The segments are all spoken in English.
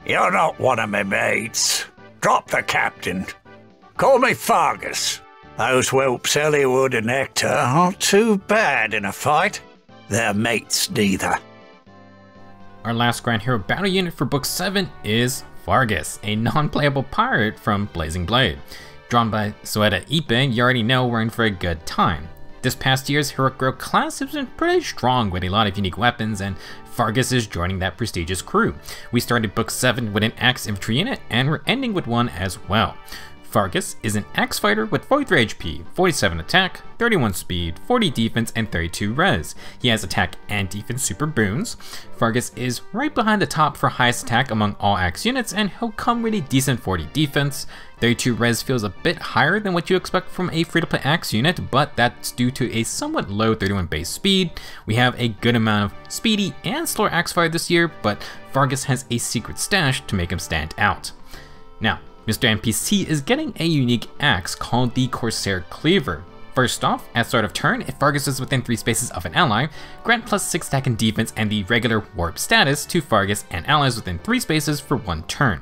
You're not one of my mates. Drop the captain. Call me Fargus. Those whelps Elliowood and Hector aren't too bad in a fight. They're mates neither. Our last Grand Hero battle unit for Book 7 is Fargus, a non-playable pirate from Blazing Blade. Drawn by Sueda Ipe, you already know we're in for a good time. This past year's Heroic Hero class has been pretty strong with a lot of unique weapons, and Fargus is joining that prestigious crew. We started Book 7 with an Axe Infantry unit, and we're ending with one as well. Fargus is an axe fighter with 43 HP, 47 attack, 31 speed, 40 defense, and 32 res. He has attack and defense super boons. Fargus is right behind the top for highest attack among all axe units, and he'll come with a decent 40 defense. 32 res feels a bit higher than what you expect from a free-to-play axe unit, but that's due to a somewhat low 31 base speed. We have a good amount of speedy and slower axe fighter this year, but Fargus has a secret stash to make him stand out. Now, Mr. NPC is getting a unique axe called the Corsair Cleaver. First off, at start of turn, if Fargus is within 3 spaces of an ally, grant plus 6 attack and defense and the regular warp status to Fargus and allies within 3 spaces for 1 turn.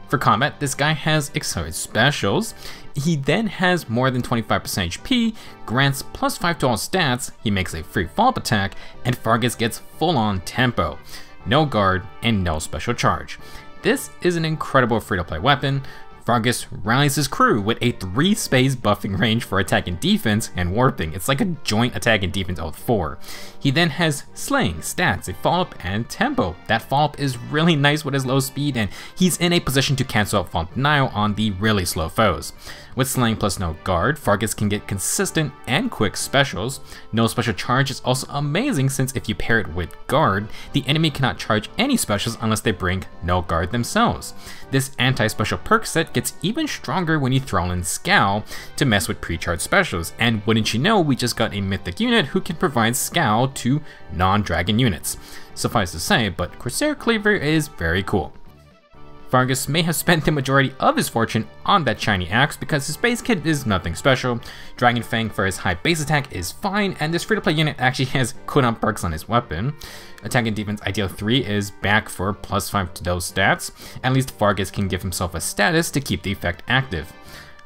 For combat, this guy has accelerated specials. He then has more than 25% HP, grants plus 5 to all stats, he makes a free follow-up attack, and Fargus gets full-on tempo. No guard and no special charge. This is an incredible free-to-play weapon. Fargus rallies his crew with a 3-space buffing range for attack and defense and warping. It's like a joint attack and defense of 4. He then has slaying, stats, a follow-up, and tempo. That follow-up is really nice with his low speed, and he's in a position to cancel out fall denial on the really slow foes. With slaying plus no guard, Fargus can get consistent and quick specials. No special charge is also amazing since if you pair it with guard, the enemy cannot charge any specials unless they bring no guard themselves. This anti-special perk set gets even stronger when you throw in Scowl to mess with pre-charged specials, and wouldn't you know, we just got a mythic unit who can provide Scowl to non-dragon units. Suffice to say, but Corsair Cleaver is very cool. Fargus may have spent the majority of his fortune on that shiny axe because his base kit is nothing special. Dragon Fang for his high base attack is fine, and this free-to-play unit actually has cooldown perks on his weapon. Attack and defense ideal 3 is back for plus 5 to those stats. At least Fargus can give himself a status to keep the effect active.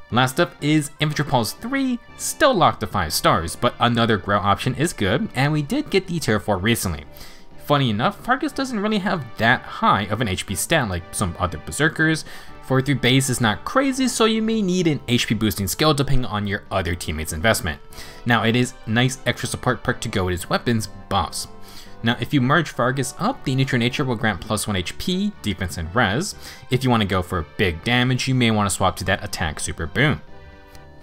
Last up is Infantry Pulse 3, still locked to 5 stars, but another grow option is good, and we did get the tier 4 recently. Funny enough, Fargus doesn't really have that high of an HP stat like some other berserkers. 43 base is not crazy, so you may need an HP boosting skill depending on your other teammates' investment. Now it is nice extra support perk to go with his weapons buffs. Now if you merge Fargus up, the neutral nature will grant plus 1 HP, defense and res. If you want to go for big damage, you may want to swap to that attack super boon.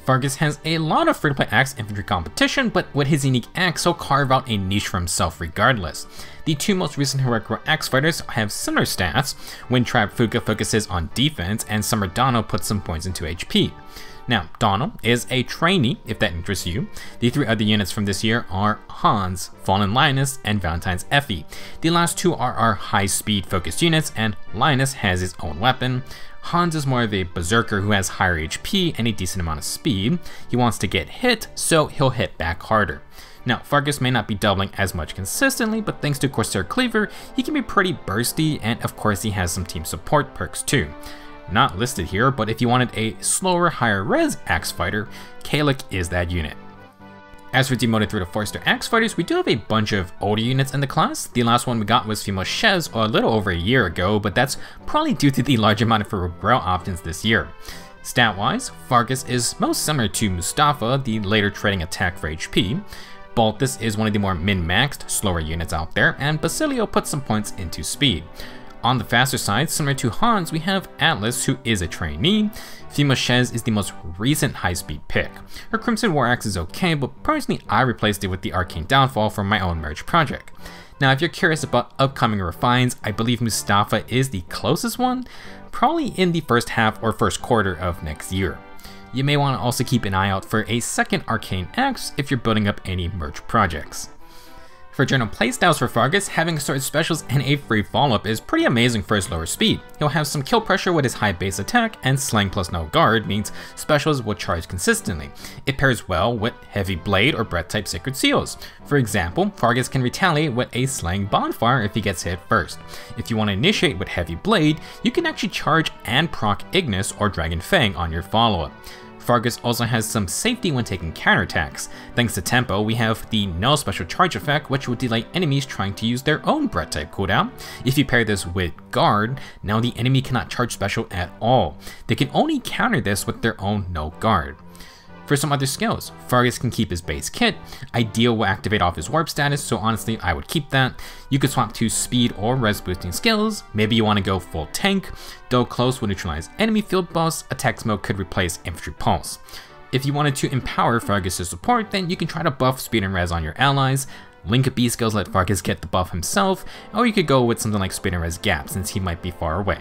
Fargus has a lot of free-to-play axe infantry competition, but with his unique axe, he'll carve out a niche for himself regardless. The 2 most recent Heroic Hero axe fighters have similar stats. Windtrap Fuga focuses on defense, and Summer Donald puts some points into HP. Now, Donald is a trainee, if that interests you. The 3 other units from this year are Hans, Fallen Linus, and Valentine's Effie. The last 2 are our high-speed focused units, and Linus has his own weapon. Hans is more of a berserker who has higher HP and a decent amount of speed. He wants to get hit, so he'll hit back harder. Now, Fargus may not be doubling as much consistently, but thanks to Corsair Cleaver, he can be pretty bursty, and of course he has some team support perks too. Not listed here, but if you wanted a slower, higher res axe fighter, Kalik is that unit. As for demoted 3 to 4 star axe fighters, we do have a bunch of older units in the class. The last one we got was female Shez a little over a year ago, but that's probably due to the large amount of grow options this year. Stat-wise, Fargus is most similar to Mustafa, the later trading attack for HP. Baltus is one of the more min-maxed, slower units out there, and Basilio puts some points into speed. On the faster side, similar to Hans, we have Atlas, who is a trainee. Female Shez is the most recent high-speed pick. Her Crimson War Axe is okay, but personally I replaced it with the Arcane Downfall for my own merge project. Now if you're curious about upcoming refines, I believe Mustafa is the closest one, probably in the first half or first quarter of next year. You may want to also keep an eye out for a second Arcane Axe if you're building up any merge projects. For general playstyles for Fargus, having assorted specials and a free follow-up is pretty amazing for his lower speed. He'll have some kill pressure with his high base attack, and slang plus no guard means specials will charge consistently. It pairs well with heavy blade or breath type sacred seals. For example, Fargus can retaliate with a slang bonfire if he gets hit first. If you want to initiate with heavy blade, you can actually charge and proc Ignis or Dragon Fang on your follow-up. Fargus also has some safety when taking counterattacks. Thanks to tempo, we have the no special charge effect, which will delay enemies trying to use their own breath type cooldown. If you pair this with guard, now the enemy cannot charge special at all. They can only counter this with their own no guard. For some other skills, Fargus can keep his base kit. Ideal will activate off his warp status, so honestly I would keep that. You could swap to speed or res boosting skills. Maybe you want to go full tank. Though close will neutralize enemy field buffs, attack mode could replace infantry pulse. If you wanted to empower Fargus' support, then you can try to buff speed and res on your allies. Link B skills let Fargus get the buff himself, or you could go with something like speed and res gap since he might be far away.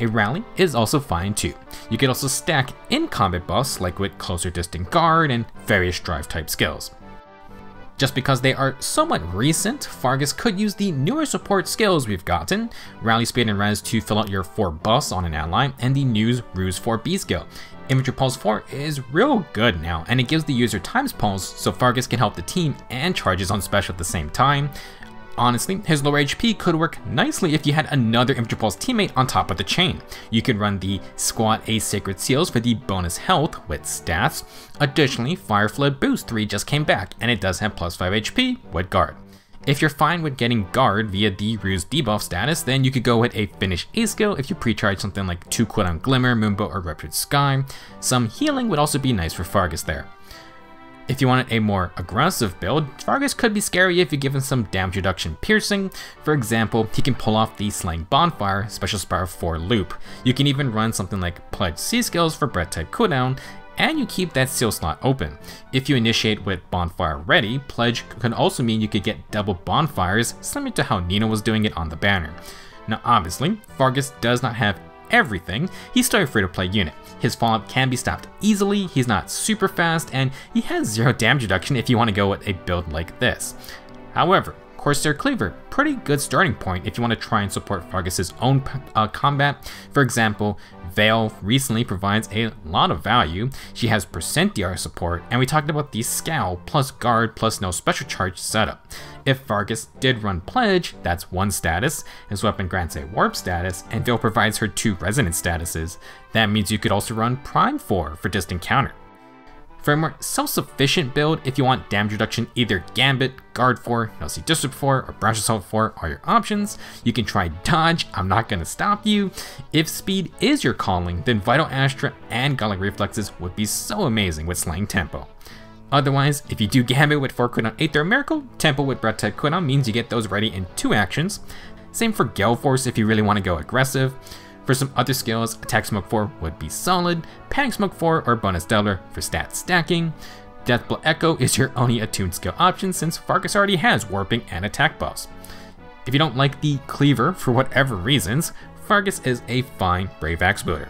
A rally is also fine too. You could also stack in combat buffs like with closer distant guard and various drive type skills. Just because they are somewhat recent, Fargus could use the newer support skills we've gotten, Rally Speed and Res to fill out your 4 buffs on an ally, and the new Ruse 4B skill. Infantry Pulse 4 is real good now, and it gives the user times pulse so Fargus can help the team and charges on special at the same time. Honestly, his lower HP could work nicely if you had another Infantry Pulse teammate on top of the chain. You could run the Squad A Sacred Seals for the bonus health with stats. Additionally, Fire Flood Boost 3 just came back, and it does have plus 5 HP with guard. If you're fine with getting guard via the Ruse debuff status, then you could go with a Finish A skill if you pre-charge something like 2 cooldown Glimmer, Moonbow, or Ruptured Sky. Some healing would also be nice for Fargus there. If you wanted a more aggressive build, Fargus could be scary if you give him some damage reduction piercing. For example, he can pull off the Slang Bonfire, Special Spiral 4 loop. You can even run something like Pledge C skills for breath type cooldown, and you keep that seal slot open. If you initiate with Bonfire ready, Pledge can also mean you could get double bonfires, similar to how Nino was doing it on the banner. Now obviously, Fargus does not have everything. He's still a free-to-play unit. His follow-up can be stopped easily, he's not super fast, and he has 0 damage reduction if you want to go with a build like this. However, Corsair Cleaver, pretty good starting point if you want to try and support Fargus' own combat. For example, Veil recently provides a lot of value. She has percent DR support, and we talked about the Scowl plus guard plus no special charge setup. If Fargus did run Pledge, that's 1 status, his weapon grants a warp status, and Veil provides her 2 resonance statuses. That means you could also run Prime 4 for distant counter. For a more self-sufficient build, if you want damage reduction, either Gambit, Guard 4, LC Disrupt 4, or Branch Assault 4 are your options. You can try Dodge, I'm not going to stop you. If speed is your calling, then Vital Astra and Godlike Reflexes would be so amazing with Slaying Tempo. Otherwise, if you do Gambit with 4 cooldown 8 Throw Miracle, Tempo with Breath type cooldown means you get those ready in 2 actions. Same for Gale Force if you really want to go aggressive. For some other skills, Attack Smoke 4 would be solid, Panic Smoke 4 or Bonus Delver for stat stacking. Deathblow Echo is your only attuned skill option since Fargus already has warping and attack buffs. If you don't like the Cleaver for whatever reasons, Fargus is a fine Brave Axe builder.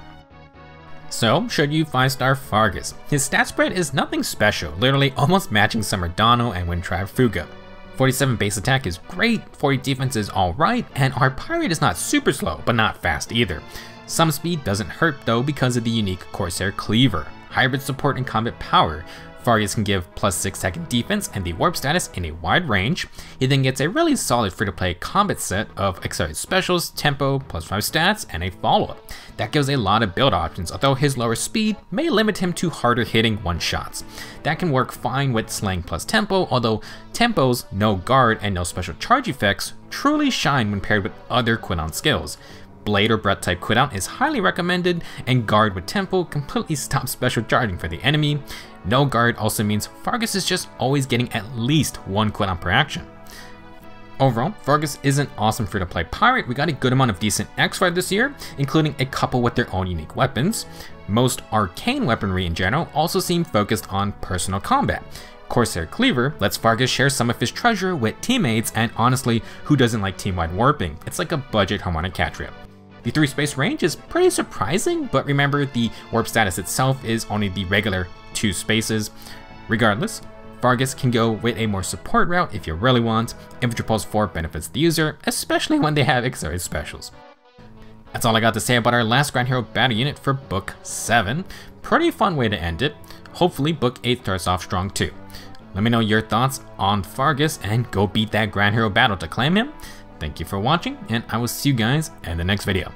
So, should you 5-star Fargus? His stat spread is nothing special, literally almost matching Summerdano and Windtrap Fuga. 47 base attack is great, 40 defense is alright, and our pirate is not super slow, but not fast either. Some speed doesn't hurt though because of the unique Corsair Cleaver. Hybrid support and combat power. Fargus can give plus 6 second defense and the warp status in a wide range. He then gets a really solid free-to-play combat set of accelerated specials, tempo, plus 5 stats, and a follow-up. That gives a lot of build options, although his lower speed may limit him to harder hitting one-shots. That can work fine with Slang plus Tempo, although Tempo's no guard and no special charge effects truly shine when paired with other cooldown skills. Blade or Breath type cooldown is highly recommended, and Guard with Tempo completely stops special charging for the enemy. No guard also means Fargus is just always getting at least 1 cooldown per action. Overall, Fargus is an awesome free-to-play pirate. We got a good amount of decent X5 this year, including a couple with their own unique weapons. Most arcane weaponry in general also seem focused on personal combat. Corsair Cleaver lets Fargus share some of his treasure with teammates, and honestly, who doesn't like team-wide warping? It's like a budget harmonic cantrip. The 3-space range is pretty surprising, but remember the warp status itself is only the regular 2 spaces. Regardless, Fargus can go with a more support route if you really want. Infantry Pulse 4 benefits the user, especially when they have accelerated specials. That's all I got to say about our last Ground Hero battle unit for Book 7. Pretty fun way to end it. Hopefully Book 8 starts off strong too. Let me know your thoughts on Fargus and go beat that Ground Hero battle to claim him. Thank you for watching, and I will see you guys in the next video.